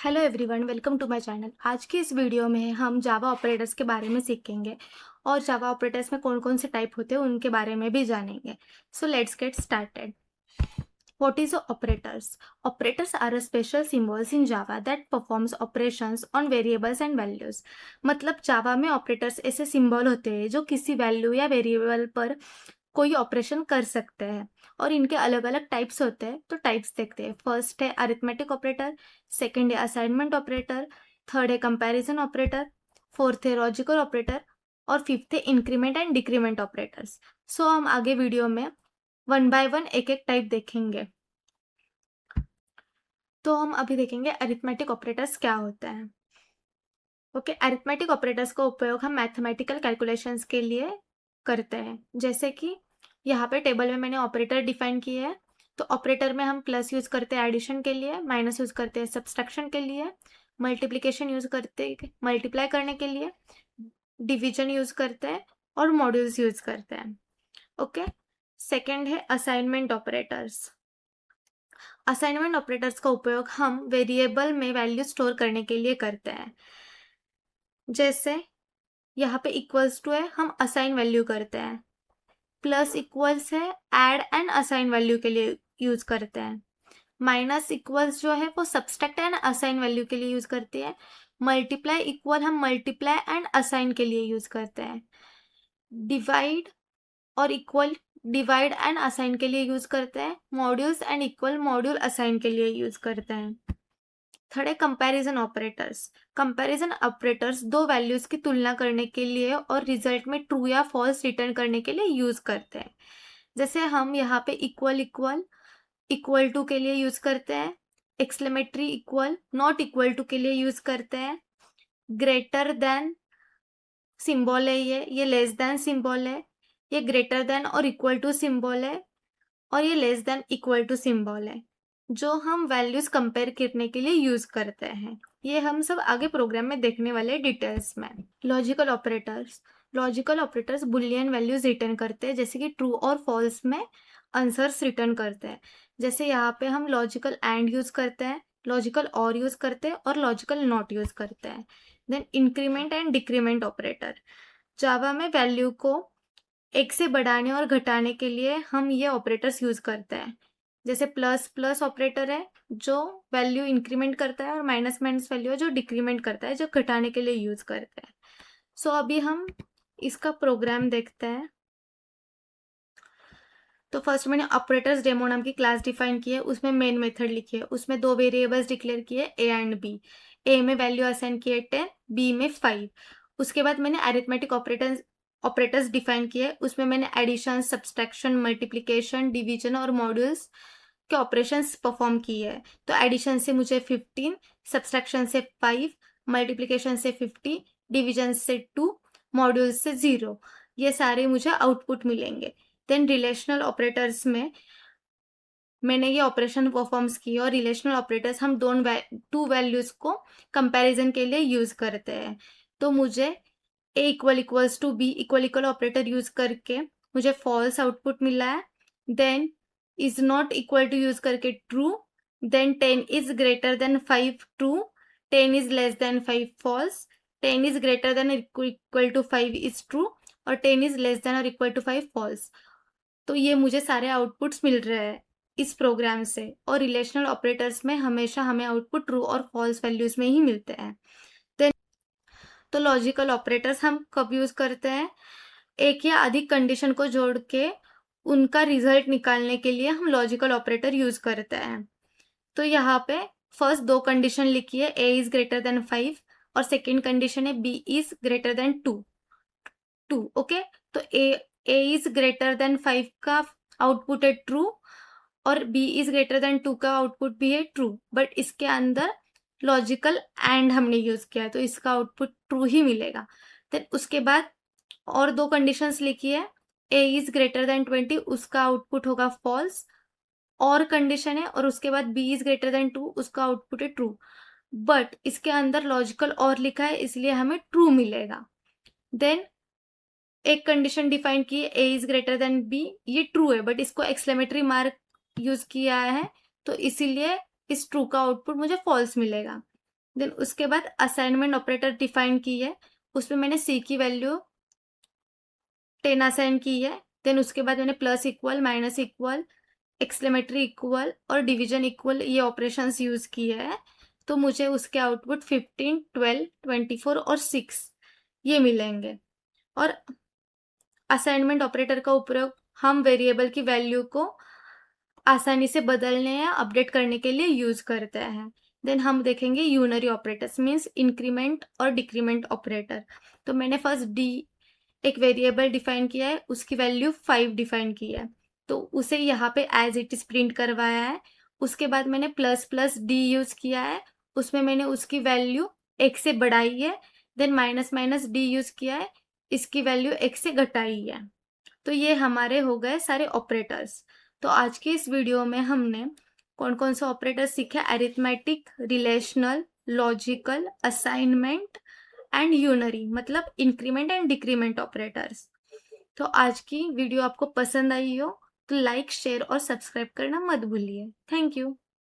Hello everyone, welcome to my channel. आज की इस वीडियो में हम जावा ऑपरेटर्स के बारे में सीखेंगे और जावा ऑपरेटर्स में कौन कौन से टाइप होते हैं उनके बारे में भी जानेंगे। So let's get started. What is operators? Operators are a special symbols in Java that performs operations on variables and values. मतलब जावा में ऑपरेटर्स ऐसे सिंबल होते हैं जो किसी वैल्यू या वेरिएबल पर कोई ऑपरेशन कर सकते हैं और इनके अलग अलग टाइप्स होते हैं। तो टाइप्स देखते हैं। फर्स्ट है अरिथमेटिक ऑपरेटर, सेकंड है असाइनमेंट ऑपरेटर, थर्ड है कंपैरिजन ऑपरेटर, फोर्थ है लॉजिकल ऑपरेटर और फिफ्थ है इंक्रीमेंट एंड डिक्रीमेंट ऑपरेटर्स। सो हम आगे वीडियो में वन बाय वन एक एक टाइप देखेंगे। तो हम अभी देखेंगे अरिथमेटिक ऑपरेटर्स क्या होता है। ओके, अरिथमेटिक ऑपरेटर्स का उपयोग हम मैथमेटिकल कैलकुलेशंस के लिए करते हैं। जैसे कि यहाँ पे टेबल में मैंने ऑपरेटर डिफाइन किए है। तो ऑपरेटर में हम प्लस यूज करते हैं एडिशन के लिए, माइनस यूज करते हैं सब्सट्रैक्शन के लिए, मल्टीप्लिकेशन यूज करते हैं मल्टीप्लाई करने के लिए, डिवीजन यूज करते हैं और मॉड्यूल्स यूज करते हैं। ओके, सेकेंड है असाइनमेंट ऑपरेटर्स। असाइनमेंट ऑपरेटर्स का उपयोग हम वेरिएबल में वैल्यू स्टोर करने के लिए करते हैं। जैसे यहाँ पे इक्वल्स टू है, हम असाइन वैल्यू करते हैं। प्लस इक्वल्स है, ऐड एंड असाइन वैल्यू के लिए यूज करते हैं। माइनस इक्वल्स जो है वो सब्सट्रैक्ट एंड असाइन वैल्यू के लिए यूज करते हैं। मल्टीप्लाई इक्वल हम मल्टीप्लाई एंड असाइन के लिए यूज करते हैं। डिवाइड और इक्वल डिवाइड एंड असाइन के लिए यूज करते हैं। Modules and equal module assign के लिए यूज करते हैं। थर्ड है कंपैरिजन ऑपरेटर्स। कंपैरिजन ऑपरेटर्स दो वैल्यूज की तुलना करने के लिए और रिजल्ट में ट्रू या फॉल्स रिटर्न करने के लिए यूज करते हैं। जैसे हम यहाँ पे इक्वल इक्वल इक्वल टू के लिए यूज करते हैं, exclamatory equal not equal to के लिए यूज करते हैं, ग्रेटर देन सिंबल है ये लेस देन सिंबल है, ये ग्रेटर देन और इक्वल टू सिंबल है और ये less than equal to symbol है, जो हम वैल्यूज कंपेयर करने के लिए यूज करते हैं। ये हम सब आगे प्रोग्राम में देखने वाले डिटेल्स में। Logical operators Boolean values return करते हैं, जैसे कि ट्रू और फॉल्स में आंसर्स रिटर्न करते हैं। जैसे यहाँ पे हम लॉजिकल एंड यूज करते हैं, लॉजिकल और यूज करते हैं और लॉजिकल नॉट यूज करते हैं। Then increment and decrement operator. Java में वैल्यू को एक से बढ़ाने और घटाने के लिए हम ये ऑपरेटर्स यूज करते हैं। जैसे प्लस प्लस ऑपरेटर है जो वैल्यू इंक्रीमेंट करता है और माइनस माइनस वैल्यू है जो डिक्रीमेंट करता है, जो घटाने के लिए यूज करते हैं। सो अभी हम इसका प्रोग्राम देखते हैं। तो फर्स्ट मैंने ऑपरेटर्स डेमो नाम की क्लास डिफाइन की है, उसमें मेन मेथड लिखी है, उसमें दो वेरिएबल्स डिक्लेयर किए ए एंड बी। ए में वैल्यू असाइन किए 10, बी में 5। उसके बाद मैंने अरिथमेटिक ऑपरेटर्स डिफाइन किए, उसमें मैंने एडिशन, सब्सट्रैक्शन, मल्टीप्लिकेशन, डिवीजन और मॉड्यूल्स के ऑपरेशंस परफॉर्म किए हैं। तो एडिशन से मुझे 15, सब्सट्रैक्शन से 5, मल्टीप्लिकेशन से 50, डिवीजन से 2, मॉड्यूल्स से 0। ये सारे मुझे आउटपुट मिलेंगे। देन रिलेशनल ऑपरेटर्स में मैंने ये ऑपरेशन परफॉर्म्स किए और रिलेशनल ऑपरेटर्स हम टू वैल्यूज को कंपैरिजन के लिए यूज करते हैं। तो मुझे A equal equals to B equal equal operator use करके मुझे फॉल्स आउटपुट मिला है। Then is not equal to use करके true. Then 10 is greater than 5 true, 10 is less than 5 false, 10 is greater than equal to 5 is true और 10 is less than और equal to 5 false. तो ये मुझे सारे outputs मिल रहे हैं इस प्रोग्राम से। और रिलेशनल ऑपरेटर्स में हमेशा हमें आउटपुट ट्रू और फॉल्स वैल्यूज में ही मिलते हैं। देन तो लॉजिकल ऑपरेटर्स हम कब यूज करते हैं? एक या अधिक कंडीशन को जोड़ के उनका रिजल्ट निकालने के लिए हम लॉजिकल ऑपरेटर यूज करते हैं। तो यहाँ पे फर्स्ट दो कंडीशन लिखी है, ए इज ग्रेटर देन 5 और सेकेंड कंडीशन है B is greater than 2। Okay, तो ए इज ग्रेटर देन 5 का आउटपुट है ट्रू और बी इज ग्रेटर देन 2 का आउटपुट भी है ट्रू, बट इसके अंदर लॉजिकल एंड हमने यूज किया है तो इसका आउटपुट ट्रू ही मिलेगा। देन उसके बाद और दो कंडीशंस लिखी है, ए इज ग्रेटर देन 20 उसका आउटपुट होगा फॉल्स और कंडीशन है, और उसके बाद बी इज ग्रेटर देन 2 उसका आउटपुट है ट्रू, बट इसके अंदर लॉजिकल और लिखा है इसलिए हमें ट्रू मिलेगा। देन एक कंडीशन डिफाइन की ए इज ग्रेटर देन बी, ये ट्रू है बट इसको एक्सक्लेमेटरी मार्क यूज किया है तो इसीलिए इस ट्रू का आउटपुट मुझे फॉल्स मिलेगा। देन उसके बाद असाइनमेंट ऑपरेटर डिफाइन की है, उसमें मैंने सी की वैल्यू 10 असाइन की है। देन उसके बाद मैंने plus equal, minus equal, exclamatory equal और डिवीजन इक्वल ये ऑपरेशंस यूज किए हैं। तो मुझे उसके आउटपुट 15, 12, 24 और 6 ये मिलेंगे। और असाइनमेंट ऑपरेटर का उपयोग हम वेरिएबल की वैल्यू को आसानी से बदलने या अपडेट करने के लिए यूज करते हैं। देन हम देखेंगे यूनरी ऑपरेटर्स, मीन्स इंक्रीमेंट और डिक्रीमेंट ऑपरेटर। तो मैंने फर्स्ट डी एक वेरिएबल डिफाइन किया है, उसकी वैल्यू 5 डिफाइन की है, तो उसे यहाँ पे एज इट इज प्रिंट करवाया है। उसके बाद मैंने प्लस प्लस डी यूज किया है, उसमें मैंने उसकी वैल्यू एक से बढ़ाई है। Then minus minus D use किया है, इसकी वैल्यू एक से घटाई है। तो ये हमारे हो गए सारे ऑपरेटर्स। तो आज की इस वीडियो में हमने कौन कौन से ऑपरेटर्स सीखे, arithmetic, relational, logical, assignment and unary, मतलब इंक्रीमेंट एंड डिक्रीमेंट ऑपरेटर्स। तो आज की वीडियो आपको पसंद आई हो तो लाइक, शेयर और सब्सक्राइब करना मत भूलिए। Thank you.